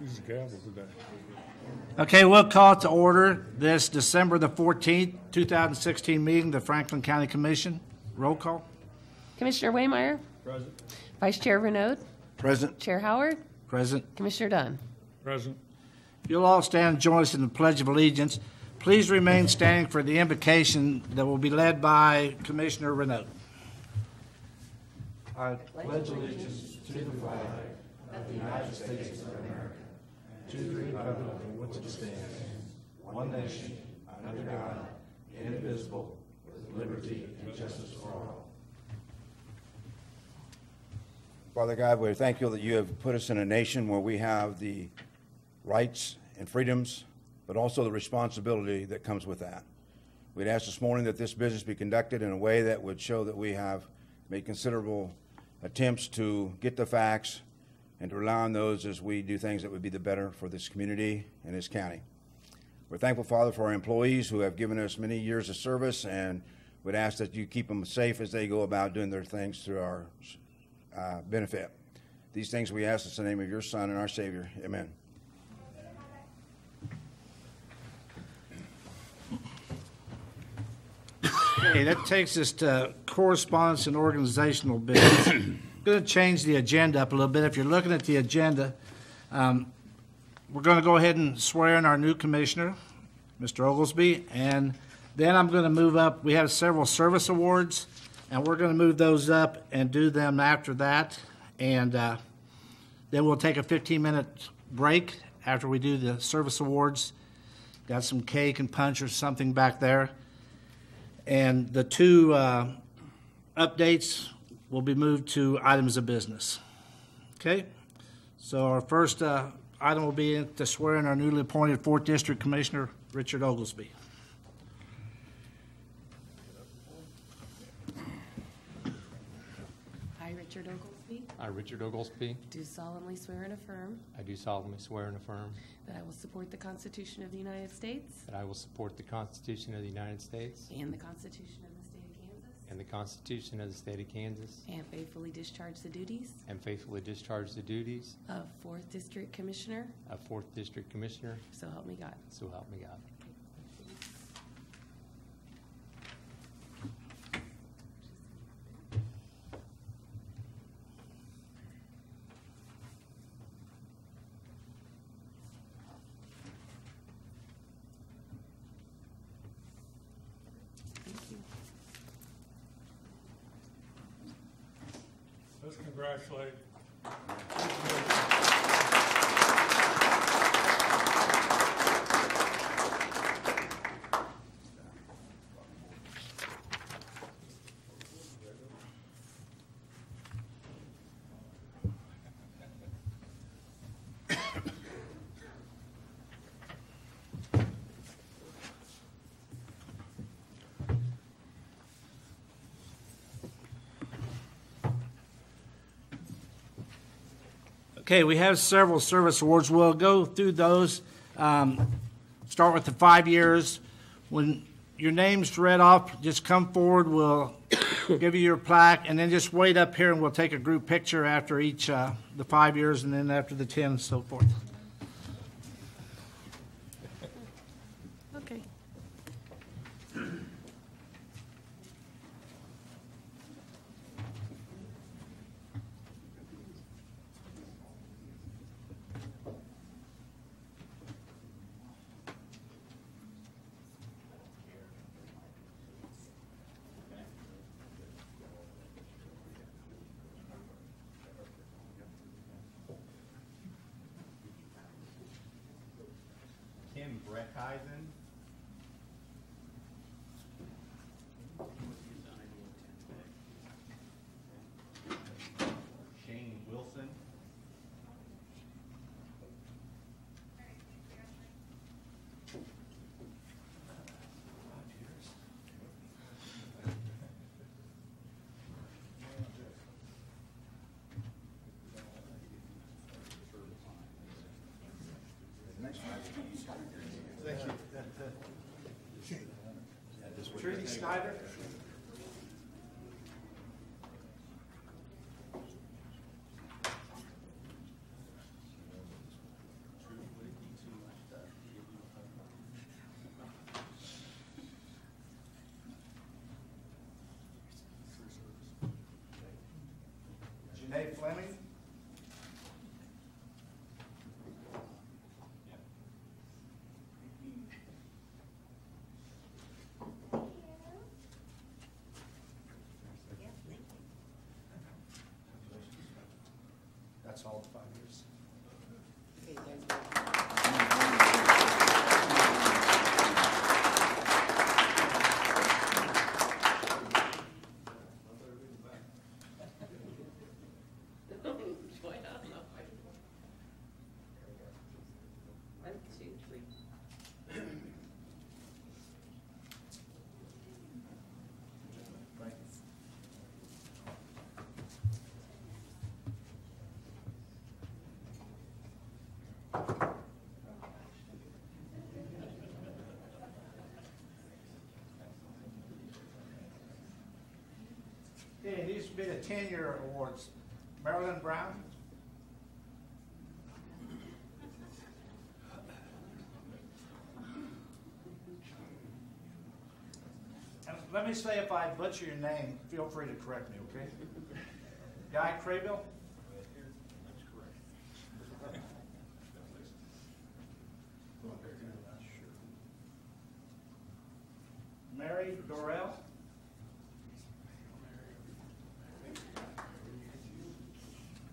Use the gavel today. Okay, we'll call to order this December the 14th, 2016 meeting, the Franklin County Commission. Roll call. Commissioner Waymire. Present. Vice Chair Renaud. Present. Chair Howard. Present. Commissioner Dunn. Present. You'll all stand and join us in the Pledge of Allegiance. Please remain standing for the invocation that will be led by Commissioner Renaud. I pledge allegiance to the flag of the United States of America, to the republic for which it stands, one nation, under God, indivisible, with liberty and justice for all. Father God, we thank you that you have put us in a nation where we have the rights and freedoms, but also the responsibility that comes with that. We'd ask this morning that this business be conducted in a way that would show that we have made considerable attempts to get the facts and to rely on those as we do things that would be the better for this community and this county. We're thankful, Father, for our employees who have given us many years of service, and would ask that you keep them safe as they go about doing their things through our benefit. These things we ask in the name of your Son and our Savior. Amen. Okay, that takes us to correspondence and organizational business. I'm going to change the agenda up a little bit. If you're looking at the agenda, we're going to go ahead and swear in our new commissioner, Mr. Oglesby, and then I'm going to move up. We have several service awards, and we're going to move those up and do them after that, and then we'll take a 15-minute break after we do the service awards. Got some cake and punch or something back there. And the two updates will be moved to items of business. Okay? So our first item will be to swear in our newly appointed 4th District Commissioner, Richard Oglesby. I, Richard Oglesby, I, Richard Oglesby, do solemnly swear and affirm I do solemnly swear and affirm that I will support the Constitution of the United States that I will support the Constitution of the United States and the Constitution of the State of Kansas, and the Constitution of the State of Kansas, and faithfully discharge the duties and faithfully discharge the duties of 4th District Commissioner, of 4th District Commissioner, so help me God. so help me God. Let's congratulate. Okay, we have several service awards. We'll go through those. Start with the 5 years. When your name's read off, just come forward. We'll give you your plaque, and then just wait up here, and we'll take a group picture after each the 5 years, and then after the 10, and so forth. Okay. Kim Breckheisen. Shane Wilson. Trudy Snyder. Nate Fleming. That's all the 5 years. One, two, three. Okay, these would be the 10-year awards. Marilyn Brown. And let me say, if I butcher your name, feel free to correct me, okay? Guy Craybill? Mary Dorrell?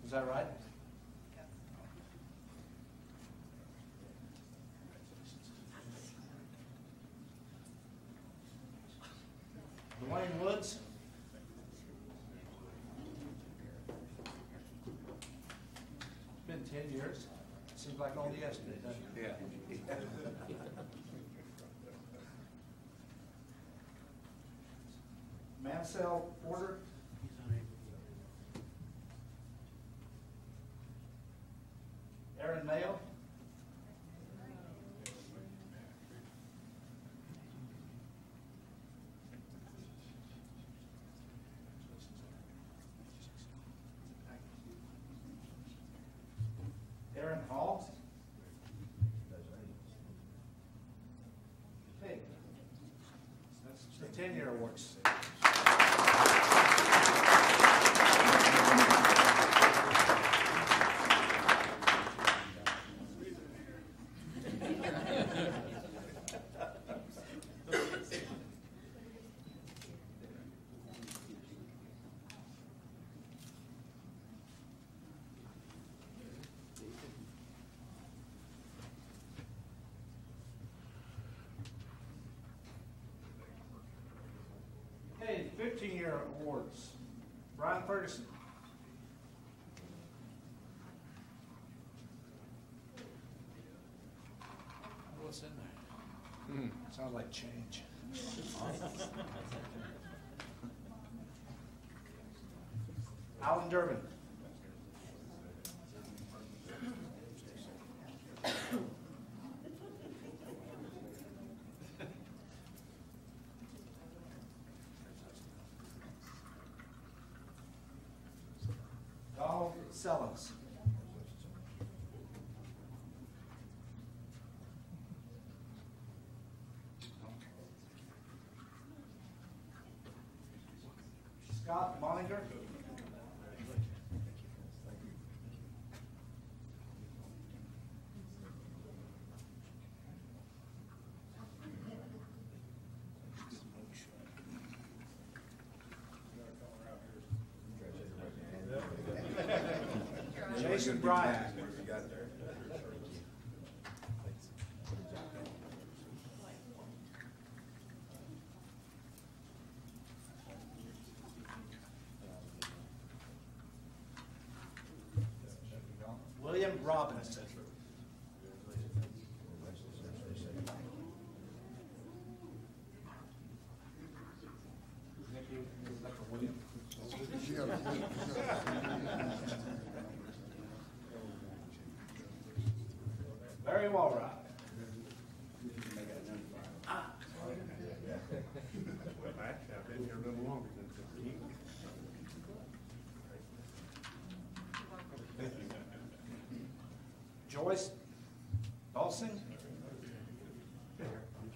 Is that right? Dwayne Woods? It's been 10 years. Seems like only yesterday, doesn't it? Yeah. Mansell Porter? Aaron Mayo? Aaron Hall? Hey, that's the 10-year awards. Okay, 15-year awards. Brian Ferguson. What's in there? Sounds like change. Alan Durbin. Donald Sellens. Scott Moninger. Jason Bryant. William Robinson. Very well, Rob. Well, actually, I've been here a little longer than 15. Joyce Dawson. You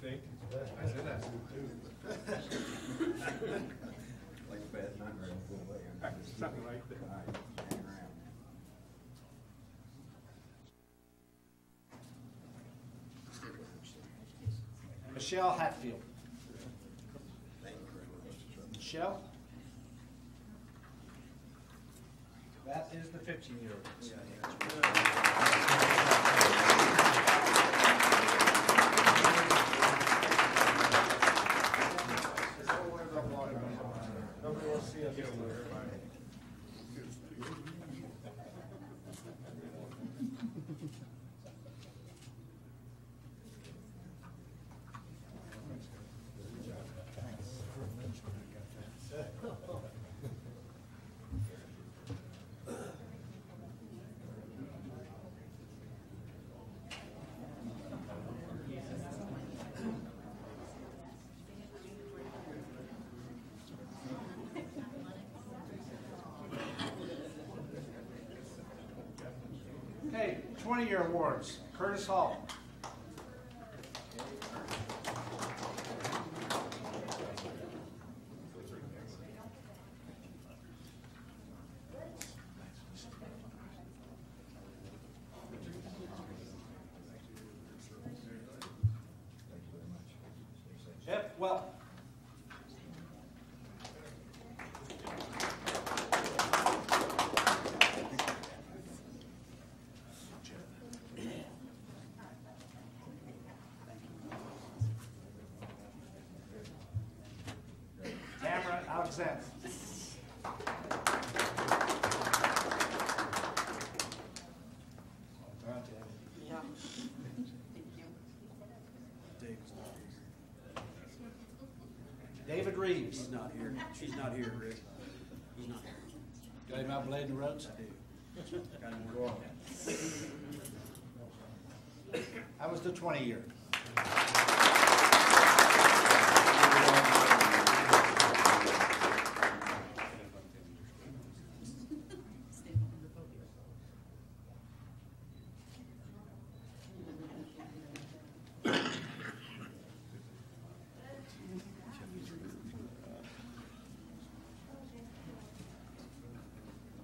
think? I said that's good too. Like a bad nightmare. Something like that. Michelle Hatfield. Michelle? That is the 15-year-old. Nobody will see us. Okay, 20-year awards. Curtis Hall. Jeff Well. Tamara Alexander. Yeah. David Reeves. He's not here. She's not here, Rick. He's not here. Got him out blading the roads? Got him working. That was the 20-year.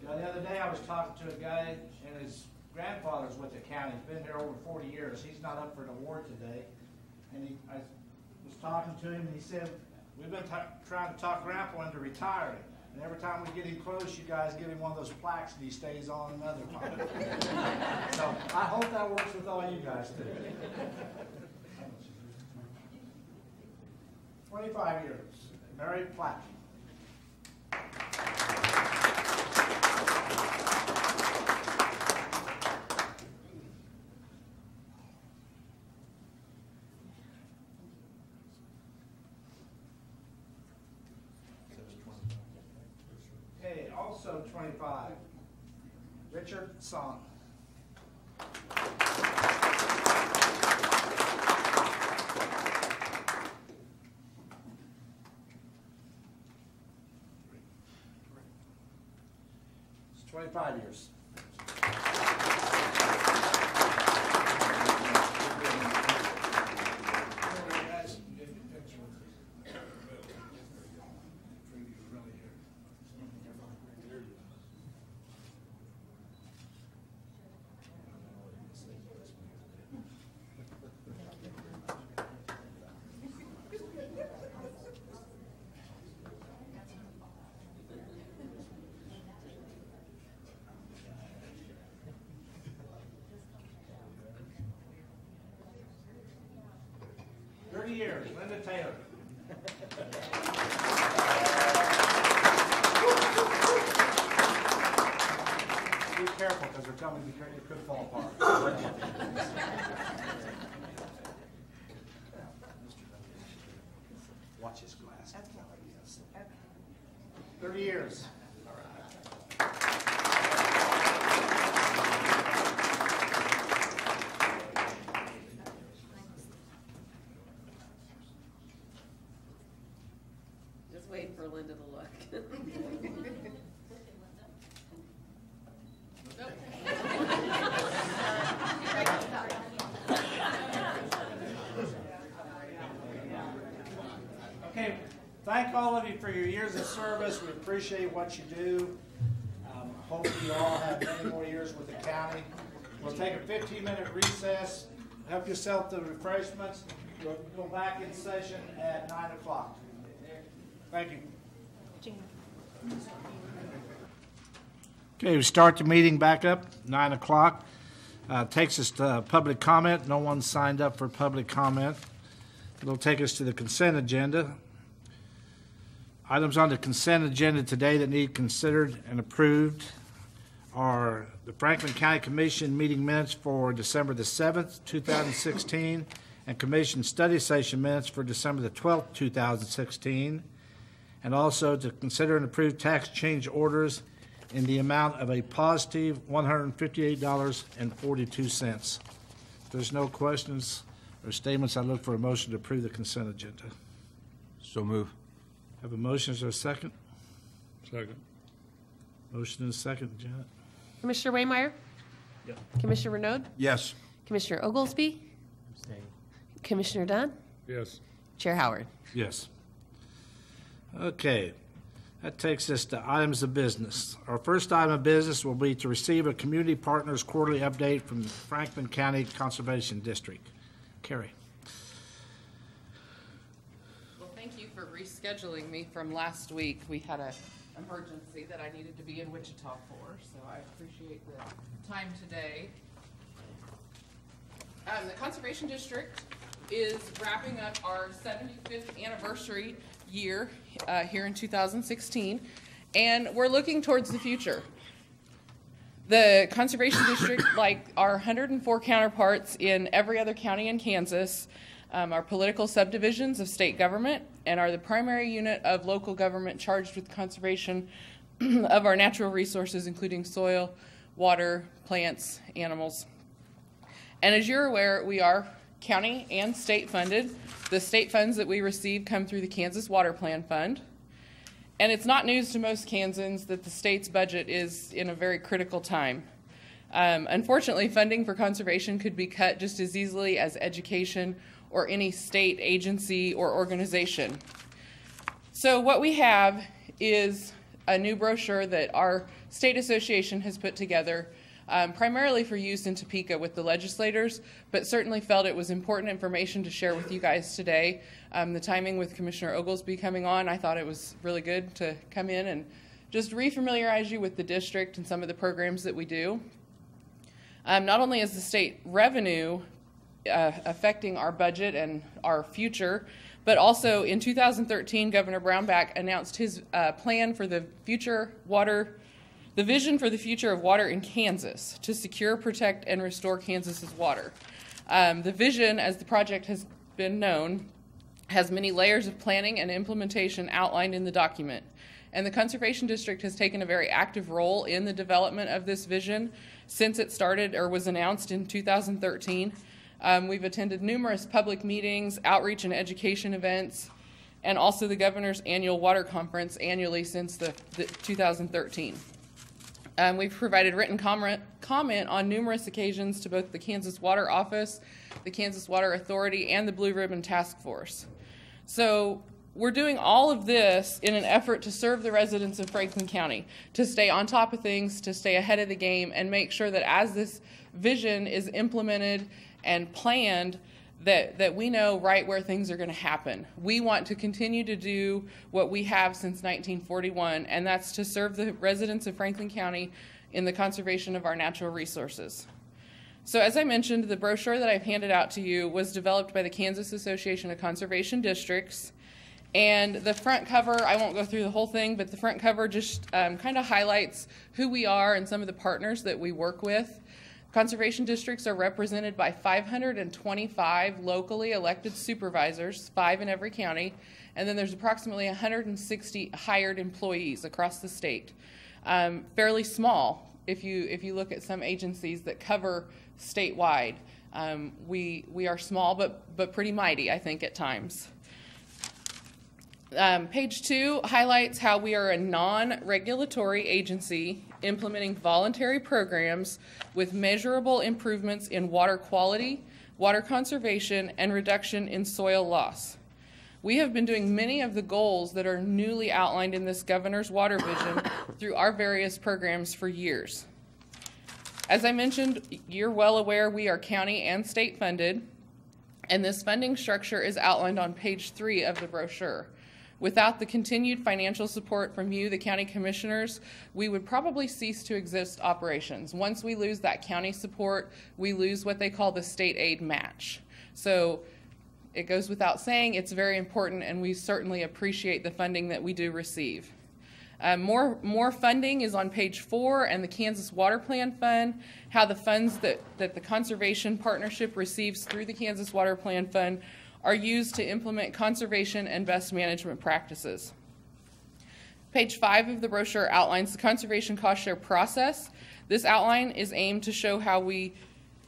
The other day I was talking to a guy and his grandfather's with the county. He's been here over 40 years. He's not up for an award today. And I was talking to him and he said, we've been trying to talk Grandpa into retiring. And every time we get him close, you guys give him one of those plaques and he stays on another one. So I hope that works with all you guys too. 25 years, Mary Platt. Okay, also 25, Richard Song. It's 25 years. Years, Linda Taylor. Be careful because they're coming because it could fall apart. Watch his glass. Okay. 30 years. Just waiting for Linda to look. Okay, thank all of you for your years of service. We appreciate what you do. Hope you all have many more years with the county. We'll take a 15-minute recess. help yourself to refreshments. We'll go back in session at 9 o'clock. Thank you. Okay, we start the meeting back up, 9 o'clock. Takes us to public comment. No one signed up for public comment. It'll take us to the consent agenda. Items on the consent agenda today that need considered and approved are the Franklin County Commission meeting minutes for December the 7th, 2016, and Commission study session minutes for December the 12th, 2016, and also to consider and approve tax change orders in the amount of a positive $158.42. If there's no questions or statements, I look for a motion to approve the consent agenda. So move. Have a motion, is there a second? Second. Motion and a second, Janet? Commissioner Waymire? Yep. Commissioner Renaud? Yes. Commissioner Oglesby? Abstain. Commissioner Dunn? Yes. Chair Howard? Yes. Okay, that takes us to items of business. Our first item of business will be to receive a Community Partners Quarterly Update from the Franklin County Conservation District. Carrie. Well, thank you for rescheduling me from last week. We had an emergency that I needed to be in Wichita for, so I appreciate the time today. The Conservation District is wrapping up our 75th anniversary year here in 2016, and we're looking towards the future. The Conservation District, like our 104 counterparts in every other county in Kansas, are political subdivisions of state government and are the primary unit of local government charged with conservation of our natural resources, including soil, water, plants, animals. And as you're aware, we are county and state funded. The state funds that we receive come through the Kansas Water Plan Fund. And it's not news to most Kansans that the state's budget is in a very critical time. Unfortunately, funding for conservation could be cut just as easily as education or any state agency or organization. So what we have is a new brochure that our state association has put together primarily for use in Topeka with the legislators, but certainly felt it was important information to share with you guys today. The timing with Commissioner Oglesby coming on, I thought it was really good to come in and just refamiliarize you with the district and some of the programs that we do. Not only is the state revenue affecting our budget and our future, but also in 2013, Governor Brownback announced his plan for the future water. The vision for the future of water in Kansas to secure, protect, and restore Kansas's water. The vision, as the project has been known, has many layers of planning and implementation outlined in the document. And the Conservation District has taken a very active role in the development of this vision since it started or was announced in 2013. We've attended numerous public meetings, outreach and education events, and also the Governor's Annual Water Conference annually since the 2013. We've provided written comment on numerous occasions to both the Kansas Water Office, the Kansas Water Authority, and the Blue Ribbon Task Force. So we're doing all of this in an effort to serve the residents of Franklin County, to stay on top of things, to stay ahead of the game, and make sure that as this vision is implemented and planned, that we know right where things are going to happen. We want to continue to do what we have since 1941, and that's to serve the residents of Franklin County in the conservation of our natural resources. So as I mentioned, the brochure that I've handed out to you was developed by the Kansas Association of Conservation Districts. And the front cover, I won't go through the whole thing, but the front cover just kind of highlights who we are and some of the partners that we work with. Conservation districts are represented by 525 locally elected supervisors, 5 in every county, and then there's approximately 160 hired employees across the state. Fairly small if you look at some agencies that cover statewide. We are small but pretty mighty, I think, at times. Page 2 highlights how we are a non-regulatory agency implementing voluntary programs with measurable improvements in water quality, water conservation, and reduction in soil loss. We have been doing many of the goals that are newly outlined in this governor's water vision through our various programs for years. As I mentioned, you're well aware we are county and state funded, and this funding structure is outlined on page 3 of the brochure. Without the continued financial support from you, the county commissioners, we would probably cease to exist operations. Once we lose that county support, we lose what they call the state aid match. So it goes without saying, it's very important, and we certainly appreciate the funding that we do receive. More funding is on page 4, and the Kansas Water Plan Fund, how the funds that the Conservation Partnership receives through the Kansas Water Plan Fund are used to implement conservation and best management practices. Page 5 of the brochure outlines the conservation cost share process. This outline is aimed to show how we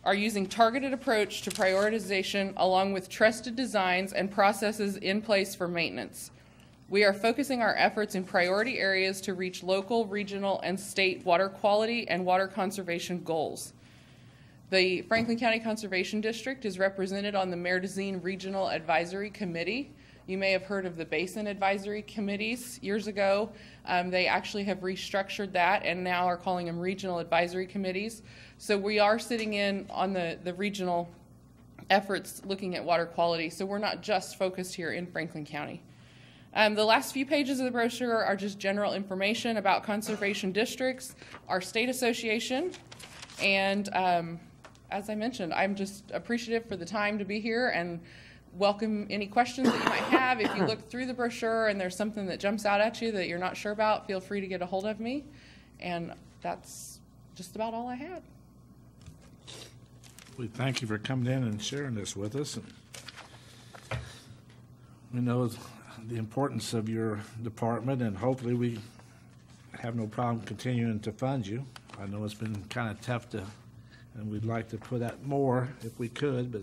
are using targeted approach to prioritization along with trusted designs and processes in place for maintenance. We are focusing our efforts in priority areas to reach local, regional, and state water quality and water conservation goals. The Franklin County Conservation District is represented on the Mayor DeZine Regional Advisory Committee. You may have heard of the Basin Advisory Committees years ago. They actually have restructured that and now are calling them Regional Advisory Committees. So we are sitting in on the regional efforts looking at water quality. So we're not just focused here in Franklin County. The last few pages of the brochure are just general information about conservation districts, our state association, and as I mentioned, I'm just appreciative for the time to be here and welcome any questions that you might have. If you look through the brochure and there's something that jumps out at you that you're not sure about, feel free to get a hold of me. And that's just about all I had. We thank you for coming in and sharing this with us. And we know the importance of your department, and hopefully we have no problem continuing to fund you. I know it's been kind of tough and we'd like to put out more if we could, but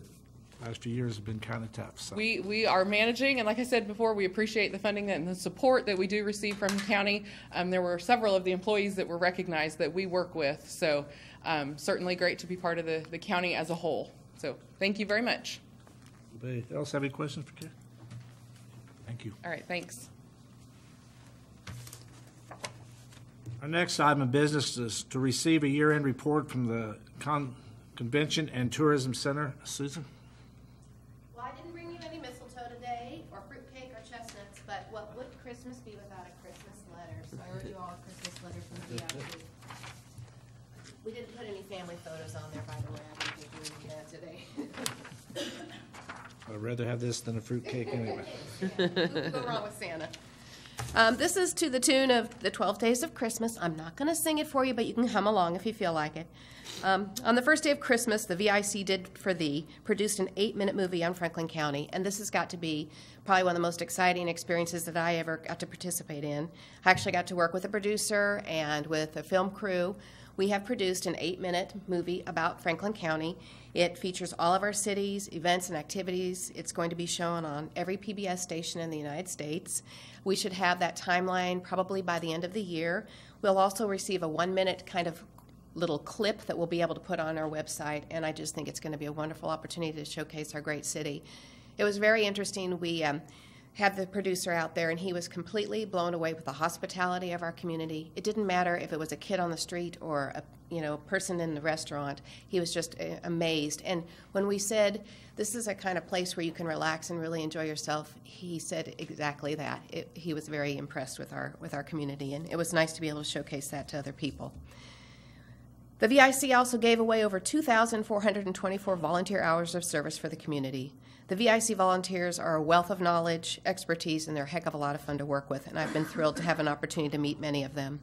last few years have been kind of tough. So. We are managing, and like I said before, we appreciate the funding and the support that we do receive from the county. There were several of the employees that were recognized that we work with, so certainly great to be part of the county as a whole. So thank you very much. Anybody else have any questions for Karen? Thank you. All right, thanks. Our next item of business is to receive a year-end report from the Convention and Tourism Center. Susan? Well, I didn't bring you any mistletoe today, or fruitcake, or chestnuts, but what would Christmas be without a Christmas letter? So I wrote you all a Christmas letter from the VIP. We didn't put any family photos on there, by the way. I didn't think we would do that today. I'd rather have this than a fruitcake anyway. Who could go wrong with Santa? This is to the tune of the 12 Days of Christmas. I'm not going to sing it for you, but you can hum along if you feel like it. On the first day of Christmas, the VIC Did For Thee produced an 8-minute movie on Franklin County, and this has got to be probably one of the most exciting experiences that I ever got to participate in. I actually got to work with a producer and with a film crew. We have produced an 8-minute movie about Franklin County. It features all of our cities, events, and activities. It's going to be shown on every PBS station in the United States. We should have that timeline probably by the end of the year. We'll also receive a 1-minute kind of little clip that we'll be able to put on our website, and I just think it's going to be a wonderful opportunity to showcase our great city. It was very interesting. We had the producer out there, and he was completely blown away with the hospitality of our community. It didn't matter if it was a kid on the street or a person in the restaurant. He was just amazed. And when we said, this is a kind of place where you can relax and really enjoy yourself, he said exactly that. He was very impressed with our community, and it was nice to be able to showcase that to other people. The VIC also gave away over 2,424 volunteer hours of service for the community. The VIC volunteers are a wealth of knowledge, expertise, and they're a heck of a lot of fun to work with, and I've been thrilled to have an opportunity to meet many of them.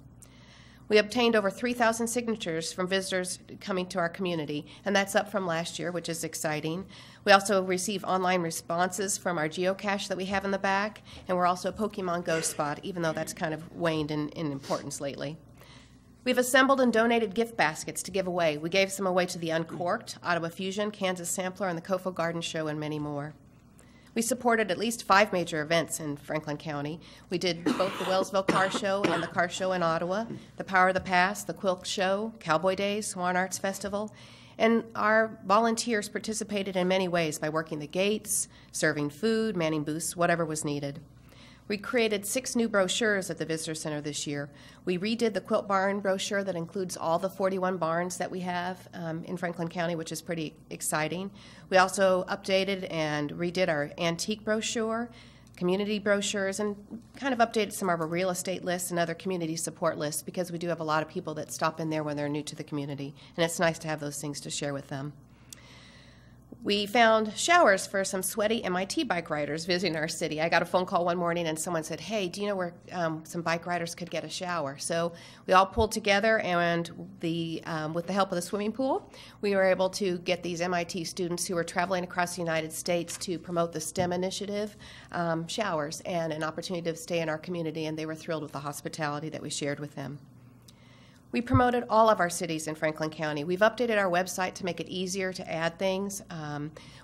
We obtained over 3,000 signatures from visitors coming to our community, and that's up from last year, which is exciting. We also receive online responses from our geocache that we have in the back, and we're also a Pokemon Go spot, even though that's kind of waned in importance lately. We've assembled and donated gift baskets to give away. We gave some away to the Uncorked, Ottawa Fusion, Kansas Sampler, and the Kofo Garden Show, and many more. We supported at least 5 major events in Franklin County. We did both the Wellsville Car Show and the Car Show in Ottawa, the Power of the Past, the Quilt Show, Cowboy Days, Swan Arts Festival, and our volunteers participated in many ways by working the gates, serving food, manning booths, whatever was needed. We created 6 new brochures at the Visitor Center this year. We redid the Quilt Barn brochure that includes all the 41 barns that we have in Franklin County, which is pretty exciting. We also updated and redid our antique brochure, community brochures, and kind of updated some of our real estate lists and other community support lists because we do have a lot of people that stop in there when they're new to the community, and it's nice to have those things to share with them. We found showers for some sweaty MIT bike riders visiting our city. I got a phone call one morning and someone said, hey, do you know where some bike riders could get a shower? So we all pulled together, and with the help of the swimming pool, we were able to get these MIT students who are traveling across the United States to promote the STEM initiative showers and an opportunity to stay in our community, and they were thrilled with the hospitality that we shared with them. We promoted all of our cities in Franklin County. We've updated our website to make it easier to add things.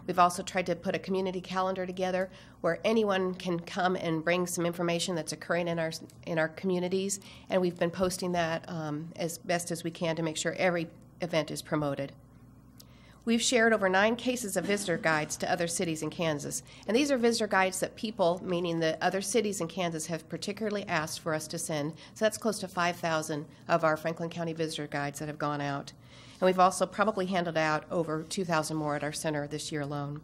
We've also tried to put a community calendar together where anyone can come and bring some information that's occurring in our communities, and we've been posting that as best as we can to make sure every event is promoted. We've shared over 9 cases of visitor guides to other cities in Kansas. And these are visitor guides that people, meaning the other cities in Kansas, have particularly asked for us to send. So that's close to 5,000 of our Franklin County visitor guides that have gone out. And we've also probably handed out over 2,000 more at our center this year alone.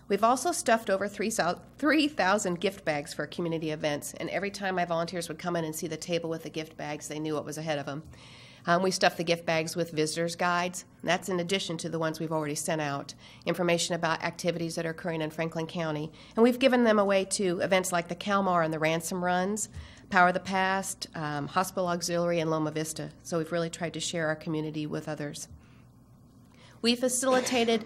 We've also stuffed over 3,000 gift bags for community events. And every time my volunteers would come in and see the table with the gift bags, they knew what was ahead of them. We stuffed the gift bags with visitors' guides. And that's in addition to the ones we've already sent out, information about activities that are occurring in Franklin County. And we've given them away to events like the Kalmar and the Ransom Runs, Power of the Past, Hospital Auxiliary, and Loma Vista. So we've really tried to share our community with others. We facilitated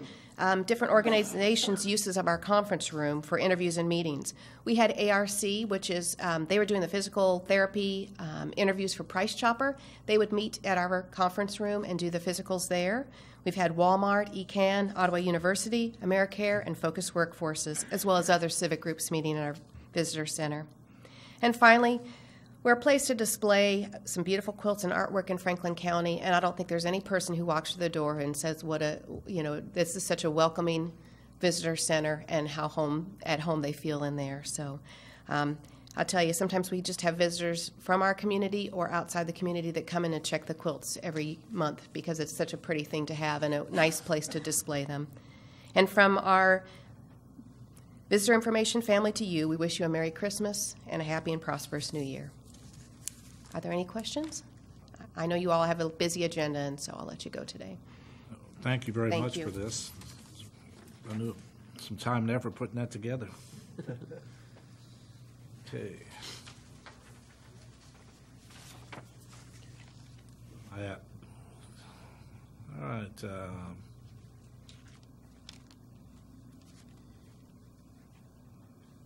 different organizations' uses of our conference room for interviews and meetings. We had ARC, which is, they were doing the physical therapy interviews for Price Chopper. They would meet at our conference room and do the physicals there. We've had Walmart, ECAN, Ottawa University, AmeriCare, and Focus Workforces, as well as other civic groups meeting in our visitor center. And finally, we're a place to display some beautiful quilts and artwork in Franklin County, and I don't think there's any person who walks through the door and says, this is such a welcoming visitor center and how at home they feel in there. So I'll tell you, sometimes we just have visitors from our community or outside the community that come in and check the quilts every month because it's such a pretty thing to have and a nice place to display them. And from our visitor information family to you, we wish you a Merry Christmas and a happy and prosperous New Year. Are there any questions? I know you all have a busy agenda, and so I'll let you go today. Thank you very Thank much you. for this. I knew some time and effort putting that together. Okay. All right.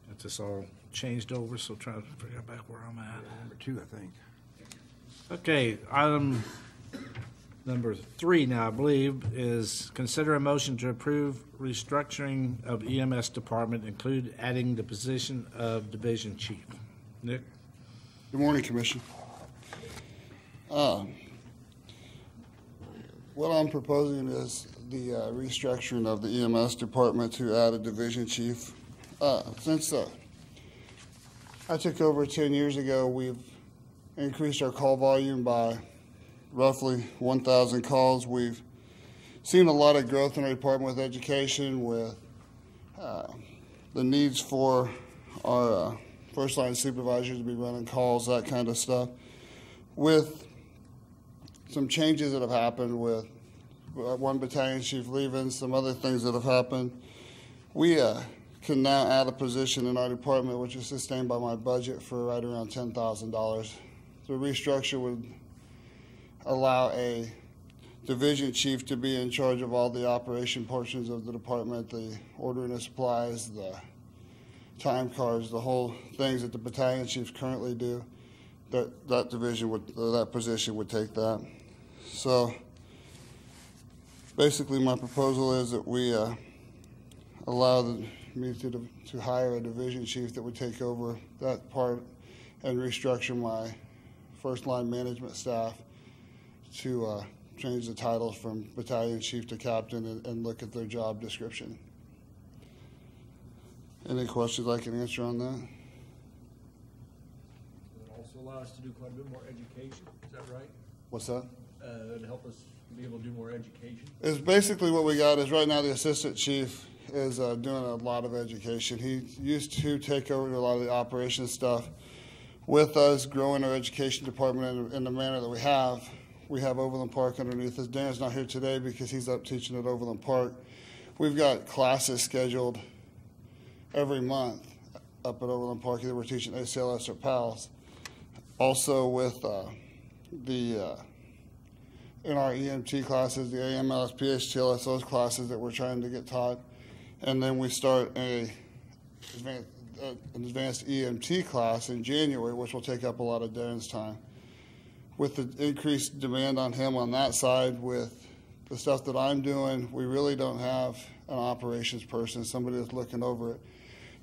Got this all changed over, so try to figure out back where I'm at. Number 2, I think. Okay, item number 3 now, I believe, is consider a motion to approve restructuring of EMS department, include adding the position of division chief. Nick? Good morning, Commission. What I'm proposing is the restructuring of the EMS department to add a division chief. Since I took over 10 years ago, we've increased our call volume by roughly 1,000 calls. We've seen a lot of growth in our department with education, with the needs for our first-line supervisors to be running calls, that kind of stuff. With some changes that have happened with one battalion chief leaving, some other things that have happened, we can now add a position in our department which is sustained by my budget for right around $10,000. The restructure would allow a division chief to be in charge of all the operation portions of the department, the ordering of supplies, the time cards, the whole things that the battalion chiefs currently do. That division would, that position would take that. So basically my proposal is that we allow me to hire a division chief that would take over that part and restructure my first line management staff to change the titles from battalion chief to captain and look at their job description. Any questions I can answer on that? allow us to do quite a bit more education, is that right? What's that? That'd help us be able to do more education? Is basically what we got is right now the assistant chief is doing a lot of education. He used to take over a lot of the operations stuff. With us growing our education department in the manner that we have Overland Park underneath us. Darren's not here today because he's up teaching at Overland Park. We've got classes scheduled every month up at Overland Park. Either we're teaching ACLS or PALS. Also with in our EMT classes, the AMLS, PHTLS, those classes that we're trying to get taught. And then we start an advanced EMT class in January, which will take up a lot of Darren's time. With the increased demand on him on that side, with the stuff that I'm doing, we really don't have an operations person, somebody that's looking over it.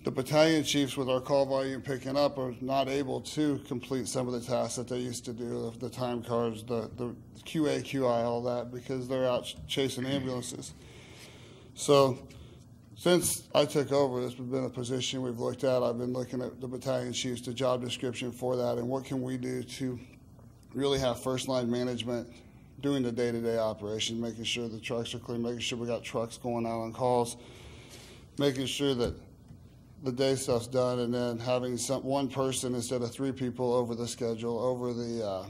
The battalion chiefs, with our call volume picking up, are not able to complete some of the tasks that they used to do, the time cards, the QA, QI, all that, because they're out chasing ambulances. So since I took over, this has been a position we've looked at. I've been looking at the battalion chiefs, the job description for that, and what can we do to really have first-line management doing the day-to-day operation, making sure the trucks are clean, making sure we got trucks going out on calls, making sure that the day stuff's done, and then having one person instead of 3 people over the schedule, over the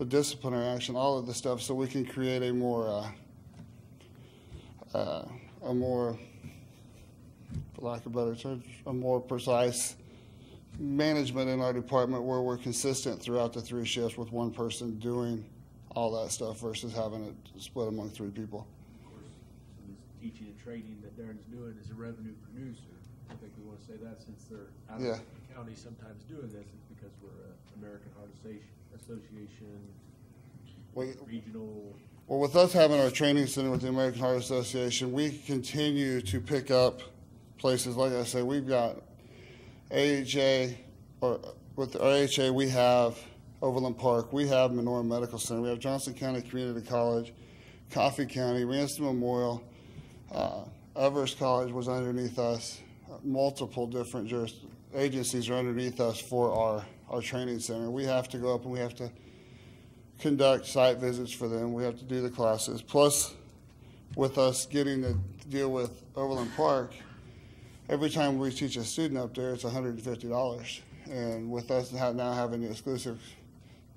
disciplinary action, all of the stuff, so we can create a more, for lack of a better term, a more precise management in our department where we're consistent throughout the 3 shifts with one person doing all that stuff versus having it split among 3 people. Of course, this teaching and training that Darren's doing is a revenue producer. I think we want to say that since they're out of the county sometimes doing this, it's because we're an American Heart Association, regional. Well, with us having our training center with the American Heart Association, we continue to pick up places. Like I said, we've got AHA, or with AHA, we have Overland Park, we have Menorah Medical Center, we have Johnson County Community College, Coffee County, Ransom Memorial, Everest College was underneath us. Multiple different agencies are underneath us for our training center. We have to go up and we have to conduct site visits for them. We have to do the classes. Plus, with us getting to deal with Overland Park, every time we teach a student up there, it's $150. And with us now having the exclusive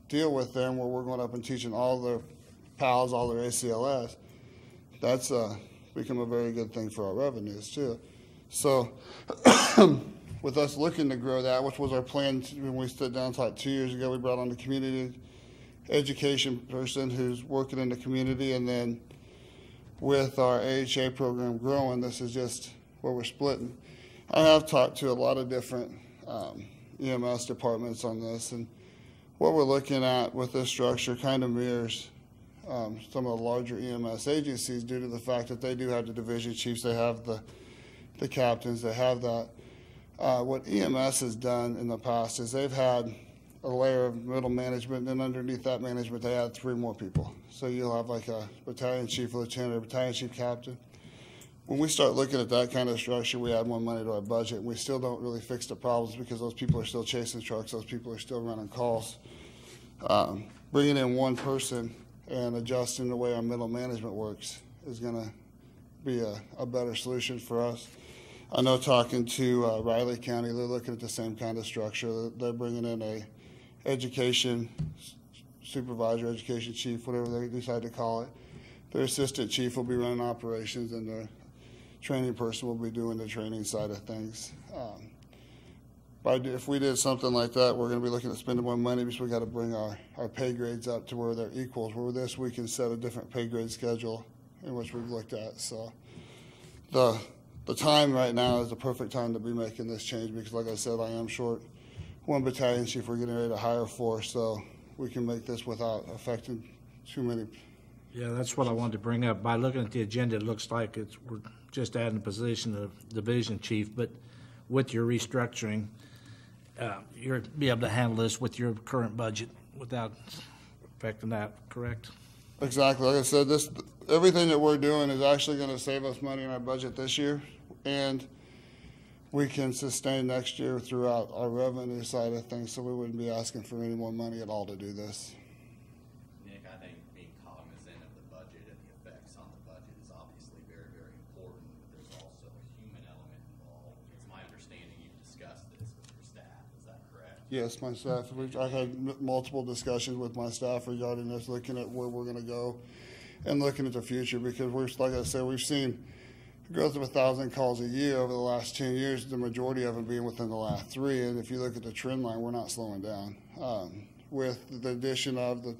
deal with them where we're going up and teaching all their PALS, all their ACLS, that's become a very good thing for our revenues too. So with us looking to grow that, which was our plan when we stood down like 2 years ago, we brought on the community education person who's working in the community, and then with our AHA program growing, this is just where we're splitting. I have talked to a lot of different EMS departments on this, and what we're looking at with this structure kind of mirrors some of the larger EMS agencies due to the fact that they do have the division chiefs, they have the captains, they have that. What EMS has done in the past is they've had a layer of middle management, and then underneath that management they add 3 more people. So you'll have like a battalion chief, lieutenant, or battalion chief captain. When we start looking at that kind of structure, we add more money to our budget, and we still don't really fix the problems because those people are still chasing trucks, those people are still running calls. Bringing in one person and adjusting the way our middle management works is going to be a better solution for us. I know talking to Riley County, they're looking at the same kind of structure. They're bringing in a education supervisor, education chief, whatever they decide to call it. Their assistant chief will be running operations, and the training person will be doing the training side of things. If we did something like that, we're going to be looking at spending more money because we've got to bring our pay grades up to where they're equals. Where this, we can set a different pay grade schedule in which we've looked at. So the time right now is the perfect time to be making this change because, like I said, I am short one battalion chief we're getting ready to hire for, so we can make this without affecting too many. Yeah, that's what I wanted to bring up. By looking at the agenda, it looks like we're just adding a position of division chief, but with your restructuring, you'll be able to handle this with your current budget without affecting that, correct? Exactly. Like I said, everything that we're doing is actually going to save us money in our budget this year, and we can sustain next year throughout our revenue side of things, so we wouldn't be asking for any more money at all to do this. Nick, I think being cognizant of the budget and the effects on the budget is obviously very, very important, but there's also a human element involved. It's my understanding you've discussed this with your staff, is that correct? Yes, my staff, I've had multiple discussions with my staff regarding this, looking at where we're gonna go and looking at the future, because like I said, we've seen growth of 1,000 calls a year over the last 10 years, the majority of them being within the last 3. And if you look at the trend line, we're not slowing down. With the addition of the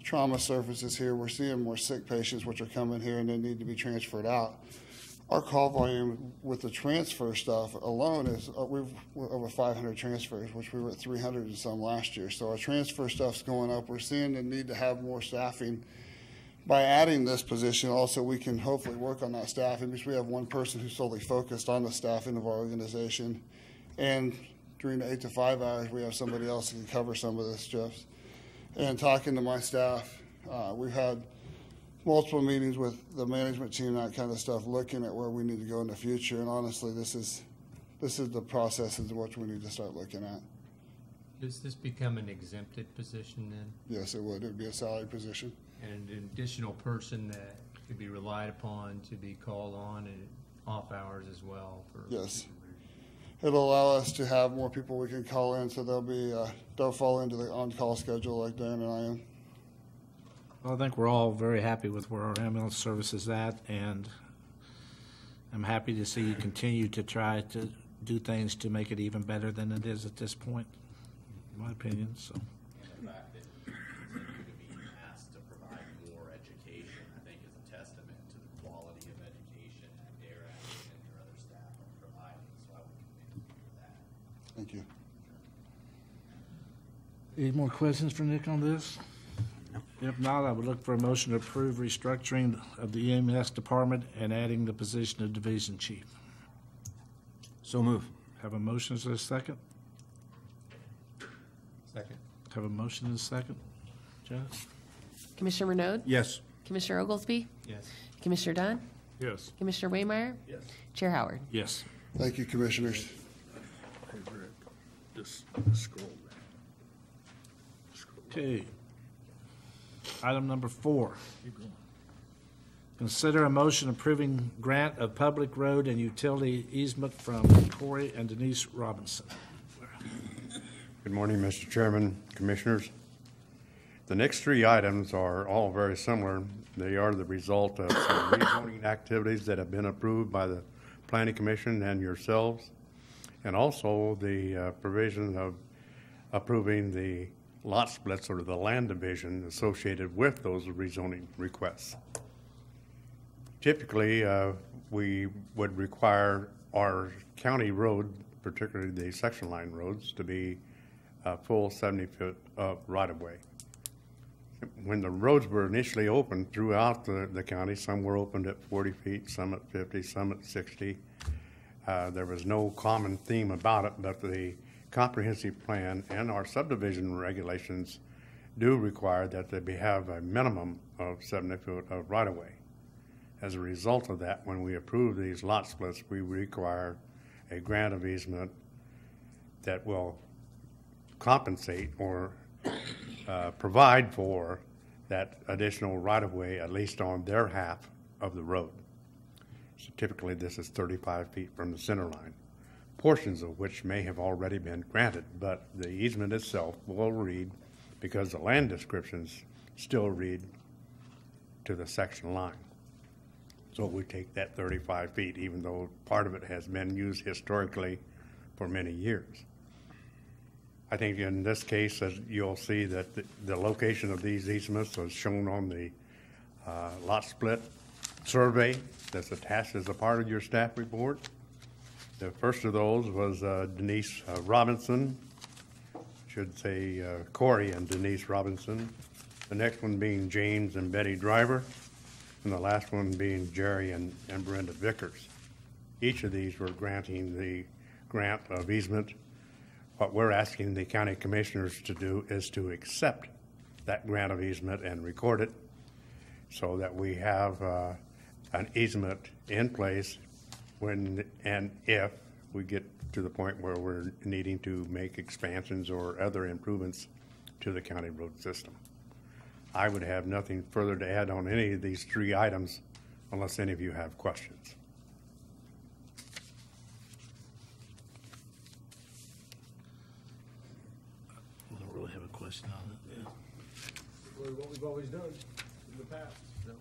trauma services here, we're seeing more sick patients which are coming here and they need to be transferred out. Our call volume with the transfer stuff alone is we're over 500 transfers, which we were at 300 and some last year. So our transfer stuff's going up. We're seeing the need to have more staffing. By adding this position, also, we can hopefully work on that staffing, because we have one person who's solely focused on the staffing of our organization. And during the 8 to 5 hours, we have somebody else who can cover some of this stuff. And talking to my staff, we've had multiple meetings with the management team, that kind of stuff, looking at where we need to go in the future. And honestly, this is the process of what we need to start looking at. Does this become an exempted position then? Yes, it would. It would be a salaried position. And an additional person that could be relied upon to be called on at off hours as well? Yes. It'll allow us to have more people we can call in, so they'll fall into the on-call schedule like Dan and I am. Well, I think we're all very happy with where our ambulance service is at, and I'm happy to see you continue to try to do things to make it even better than it is at this point, in my opinion. So. And the fact that you continue to be asked to provide more education, I think, is a testament to the quality of education that Derek and your other staff are providing. So I would commend you for that. Thank you. Any more questions for Nick on this? If not, I would look for a motion to approve restructuring of the EMS department and adding the position of division chief. So move. Have a motion, is there a second? Second. Have a motion and a second. Janice? Commissioner Renaud? Yes. Commissioner Oglesby? Yes. Commissioner Dunn? Yes. Commissioner Waymire? Yes. Chair Howard? Yes. Thank you, commissioners. Hey, Rick, just scroll down. Okay. Item number 4. Keep going. Consider a motion approving grant of public road and utility easement from Corey and Denise Robinson. Good morning, Mr. Chairman, Commissioners. The next 3 items are all very similar. They are the result of some rezoning activities that have been approved by the Planning Commission and yourselves, and also the provision of approving the lot splits or the land division associated with those rezoning requests. Typically, we would require our county road, particularly the section line roads, to be a full 70-foot right-of-way. When the roads were initially opened throughout the county, some were opened at 40 feet, some at 50, some at 60. There was no common theme about it, but the comprehensive plan and our subdivision regulations do require that they have a minimum of 70 foot of right-of-way. As a result of that, when we approve these lot splits, we require a grant of easement that will compensate or provide for that additional right-of-way, at least on their half of the road. So typically, this is 35 feet from the center line, portions of which may have already been granted, but the easement itself will read, because the land descriptions still read to the section line. So we take that 35 feet, even though part of it has been used historically for many years. I think in this case, as you'll see that the location of these easements is shown on the lot split survey that's attached as a part of your staff report. The first of those was Denise Robinson, should say Corey and Denise Robinson. The next one being James and Betty Driver, and the last one being Jerry and Brenda Vickers. Each of these were granting the grant of easement. What we're asking the county commissioners to do is to accept that grant of easement and record it so that we have an easement in place when and if we get to the point where we're needing to make expansions or other improvements to the county road system. I would have nothing further to add on any of these three items unless any of you have questions. I don't really have a question on it. Yeah. What we've always done in the past, so.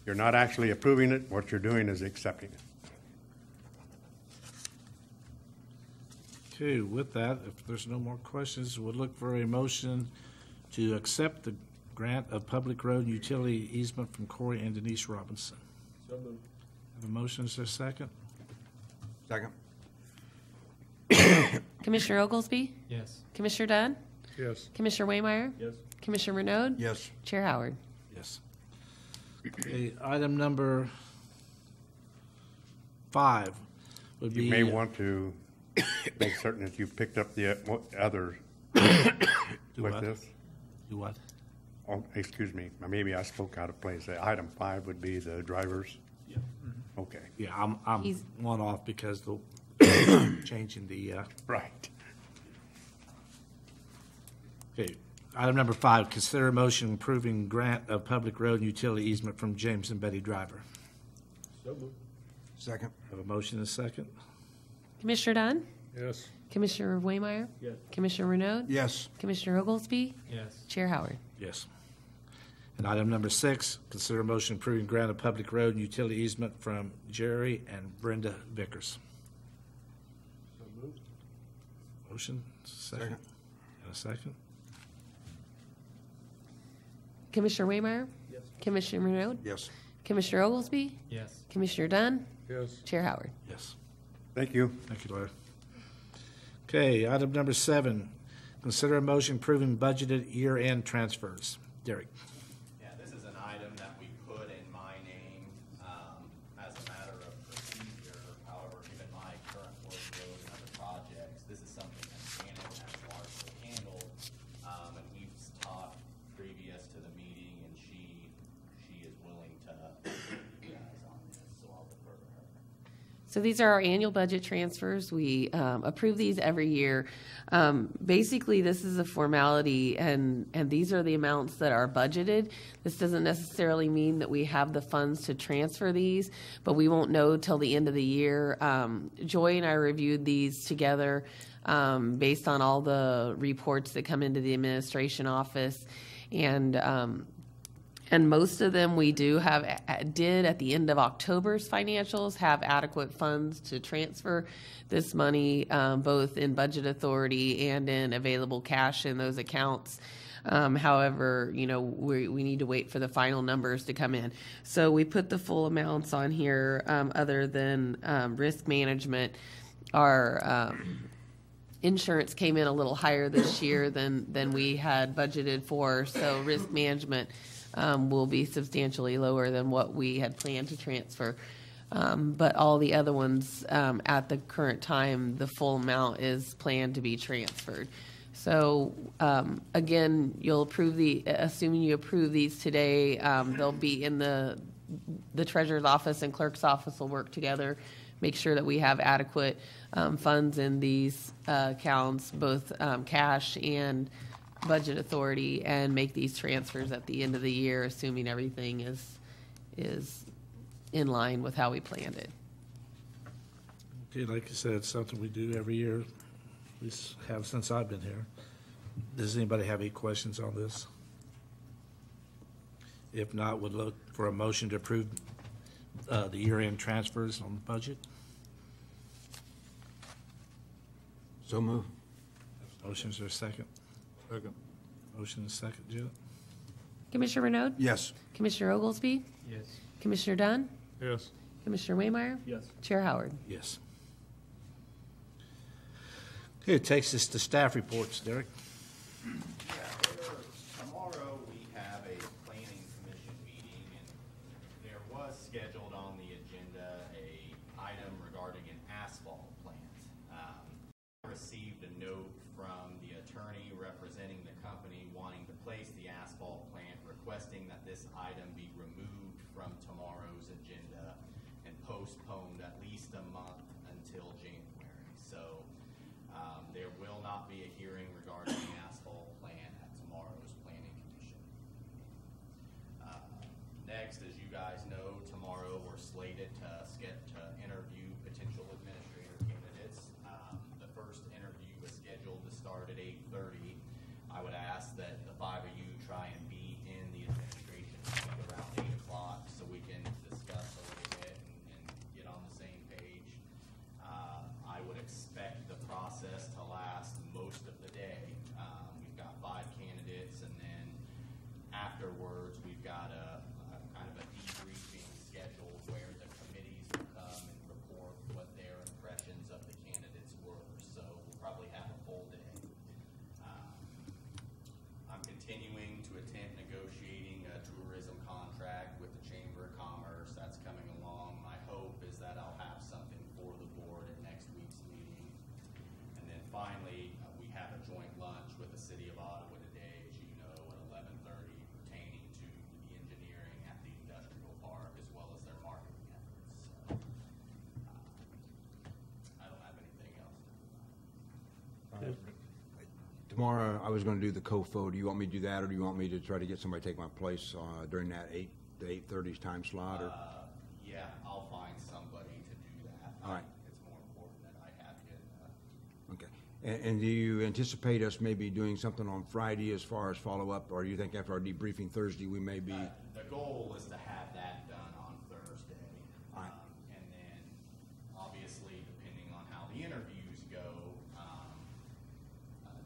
You're not actually approving it. What you're doing is accepting it. Okay, with that, if there's no more questions, we'll look for a motion to accept the grant of public road utility easement from Corey and Denise Robinson. So moved. Have a motion, is there a second? Second. Commissioner Oglesby? Yes. Commissioner Dunn? Yes. Commissioner Waymire? Yes. Commissioner Renaud? Yes. Chair Howard? Yes. Okay, item number 5 would be. You may want to make certain that you picked up the other Do with what? this. Do what? Oh, excuse me, maybe I spoke out of place. Item 5 would be the drivers. Yeah. Okay, Yeah, I'm He's- one off because the changing the, right. okay. Item number 5, consider a motion approving grant of public road and utility easement from James and Betty Driver. So moved. Second. Have a motion and a second? Commissioner Dunn? Yes. Commissioner Waymire? Yes. Commissioner Renaud? Yes. Commissioner Oglesby? Yes. Chair Howard? Yes. And item number 6, consider a motion approving grant of public road and utility easement from Jerry and Brenda Vickers. So moved. Motion, second. Second. And a second? Commissioner Waymire? Yes. Commissioner Renaud? Yes. Commissioner Oglesby? Yes. Commissioner Dunn? Yes. Chair Howard? Yes. Thank you. Thank you, Larry. Okay, item number 7, consider a motion approving budgeted year-end transfers. Derek. Yeah, this is an item that we put in my name as a matter of procedure. However, given my current workload and other projects, this is something that Shannon has largely handled. And we've talked previous to the meeting, and she is willing to you guys on this, so I'll defer to her. So these are our annual budget transfers. We approve these every year. Basically, this is a formality, and these are the amounts that are budgeted. This doesn't necessarily mean that we have the funds to transfer these, but we won't know till the end of the year. Joy and I reviewed these together based on all the reports that come into the administration office, and most of them we did at the end of October's financials have adequate funds to transfer this money, both in budget authority and in available cash in those accounts. However, we need to wait for the final numbers to come in. So we put the full amounts on here, other than risk management. Our insurance came in a little higher this year than we had budgeted for, so risk management will be substantially lower than what we had planned to transfer. But all the other ones, at the current time, the full amount is planned to be transferred. So, again, you'll approve assuming you approve these today, they'll be in the treasurer's office and clerk's office will work together, make sure that we have adequate funds in these accounts, both cash and budget authority, and make these transfers at the end of the year, assuming everything is in line with how we planned it. Okay, like you said, it's something we do every year. We have since I've been here. Does anybody have any questions on this? If not, would look for a motion to approve the year-end transfers on the budget. So move. Motion, is there a second? Second. Motion is second, Janet? Commissioner Renaud? Yes. Commissioner Oglesby? Yes. Commissioner Dunn? Yes. Commissioner Waymire? Yes. Chair Howard? Yes. Okay, it takes us to staff reports, Derek. Tomorrow, we have a planning commission meeting, and there was scheduled on the agenda a item regarding an asphalt plant. I received a note from the attorney representing the company wanting to place the asphalt plant, requesting that this item be removed from tomorrow's agenda and postponed at least a month until until January. So there will not be a hearing regarding the asphalt plan at tomorrow's planning commission. Next, as you guys know, tomorrow we're slated to interview potential administrator candidates. The first interview is scheduled to start at 8:30. I would ask that the 5 of you try and be in the administration meeting around 8 o'clock so we can discuss a little bit and get on the same page. I would expect the process to last most of the day. We've got 5 candidates, and then afterwards we've got a kind of a debriefing scheduled where the committees will come and report what their impressions of the candidates were. So we'll probably have a full day. I'm continuing to attempt negotiating a tourism contract with the Chamber of Commerce. That's coming along. My hope is that I'll have something for the board at next week's meeting. And then finally, we have a joint lunch with the City of Ottawa today, as you know, at 11:30, pertaining to the engineering at the industrial park as well as their marketing efforts. So, I don't have anything else to do. Tomorrow, I was going to do the COFO. Do you want me to do that, or do you want me to try to get somebody to take my place during that 8 to 8:30 time slot? Or? Yeah, I'll find somebody to do that. All right. It's more important that I have you. Okay. And do you anticipate us maybe doing something on Friday as far as follow-up, or do you think after our debriefing Thursday we may be? The goal is to have that done on Thursday. All right. And then, obviously, depending on how the interviews go,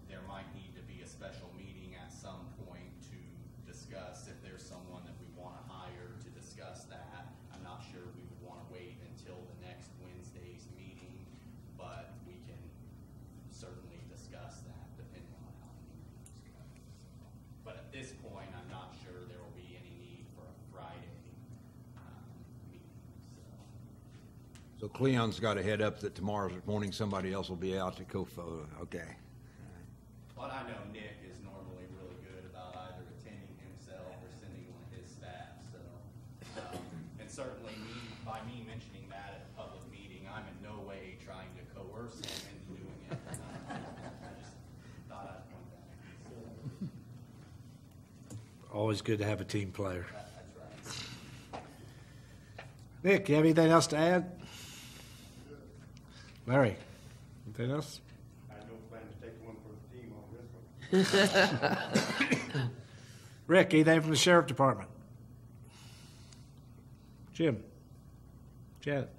there might need to be a special meeting at some point to discuss if there's someone that we want to hire to discuss that. I'm not sure we would want to wait until the next Wednesday's meeting, but we can certainly discuss that depending on how the interviews go. But at this point, I'm not sure there will be any need for a Friday meeting. So Cleon's got a head up that tomorrow morning somebody else will be out to COFO. Okay. But I know Nick is normally really good about either attending himself or sending one of his staff. So, and certainly by me mentioning that at a public meeting, I'm in no way trying to coerce him into doing it. I just thought I'd point that out. Always good to have a team player. That's right. Nick, you have anything else to add? Larry, anything else? I have no plan to take one for the team on this one. Rick, anything from the Sheriff Department? Jim? Janet?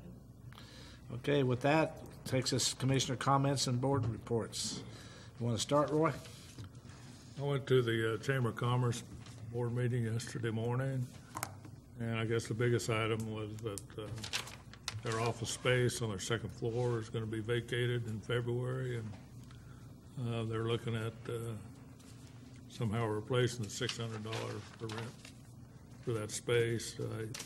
Okay, with that, takes us Commissioner comments and board reports. You want to start, Roy? I went to the Chamber of Commerce board meeting yesterday morning, and I guess the biggest item was that their office space on their second floor is going to be vacated in February, and they're looking at somehow replacing the $600 for rent for that space,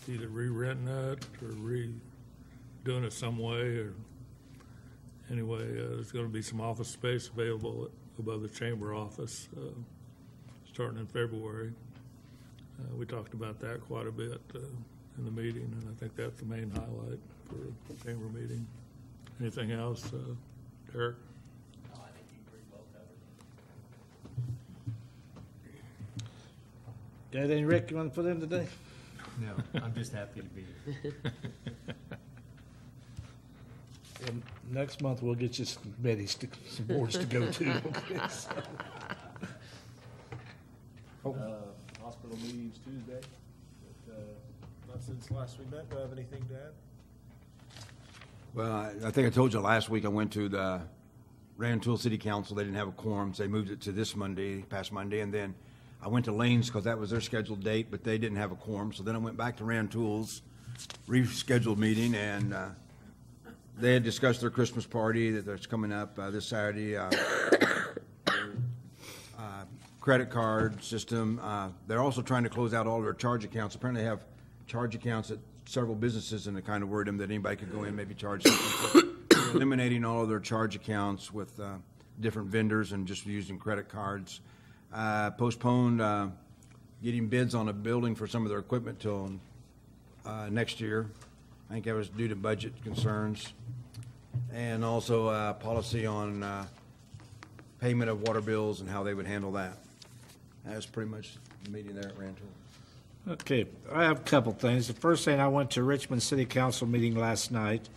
either re-renting it or redoing it some way. Or anyway, there's going to be some office space available above the chamber office starting in February. We talked about that quite a bit in the meeting, and I think that's the main highlight for the chamber meeting. Anything else, Derek? No, I think you pretty well covered it. Got anything, Rick, you want to put in today? No, I'm just happy to be here. Well, next month, we'll get you some committees, some boards to go to. Okay, so. Hospital meetings Tuesday, but not since last we met. Do I have anything to add? Well, I think I told you last week I went to the Rantoul City Council. They didn't have a quorum, so they moved it to this Monday, past Monday, and then I went to Lane's because that was their scheduled date, but they didn't have a quorum. So then I went back to Rantoul's rescheduled meeting, and they had discussed their Christmas party that's coming up this Saturday. Credit card system. They're also trying to close out all their charge accounts. Apparently, they have charge accounts at several businesses, and it kind of worried them that anybody could go in and maybe charge something. So eliminating all of their charge accounts with different vendors and just using credit cards. Postponed getting bids on a building for some of their equipment till next year. I think that was due to budget concerns. and also policy on payment of water bills and how they would handle that. That's pretty much the meeting there at Rantoul. Okay, I have a couple things. The first thing, I went to Richmond City Council meeting last night.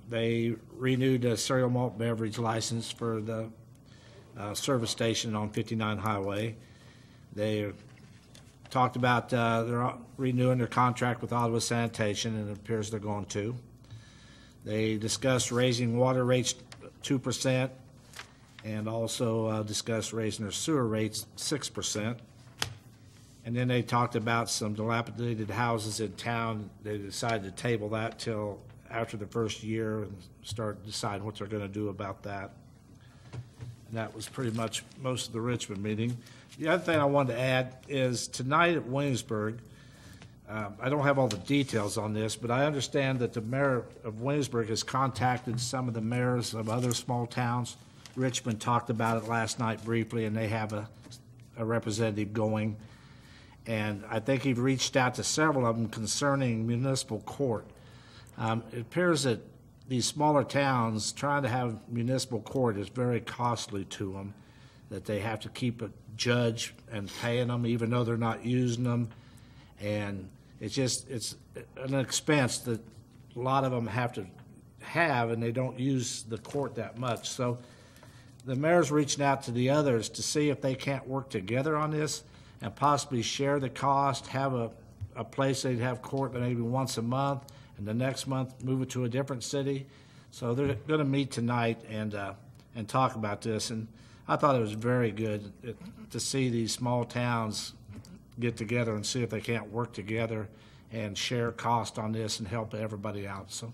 They renewed a cereal malt beverage license for the service station on 59 Highway. They talked about they're renewing their contract with Ottawa Sanitation, and it appears they're going to. They discussed raising water rates 2%, and also discussed raising their sewer rates 6%. And then they talked about some dilapidated houses in town. They decided to table that till after the first year and start deciding what they're going to do about that. And that was pretty much most of the Richmond meeting. The other thing I wanted to add is tonight at Williamsburg, I don't have all the details on this, but I understand that the mayor of Williamsburg has contacted some of the mayors of other small towns. Richmond talked about it last night briefly, and they have a representative going. And I think he reached out to several of them concerning municipal court. It appears that these smaller towns, trying to have municipal court is very costly to them, that they have to keep a judge and paying them even though they're not using them. And it's an expense that a lot of them have to have, and they don't use the court that much. So the mayor's reaching out to the others to see if they can't work together on this and possibly share the cost, have a place they'd have court maybe once a month, and the next month move it to a different city. So they're going to meet tonight and talk about this. And I thought it was very good to see these small towns get together and see if they can't work together and share cost on this and help everybody out. So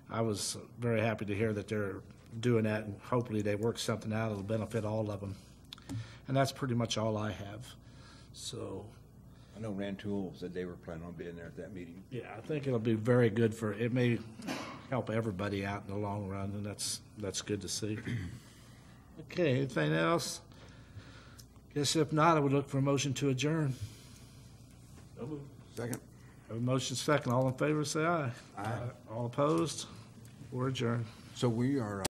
I was very happy to hear that they're doing that, and hopefully they work something out that'll benefit all of them. And that's pretty much all I have. So I know Rantoul said they were planning on being there at that meeting. yeah, I think it'll be very good it may help everybody out in the long run, and that's good to see. Okay, anything else? Guess if not, I would look for a motion to adjourn. Second. Have a motion second. All in favor, say aye. Aye. All opposed? We're adjourned. So we are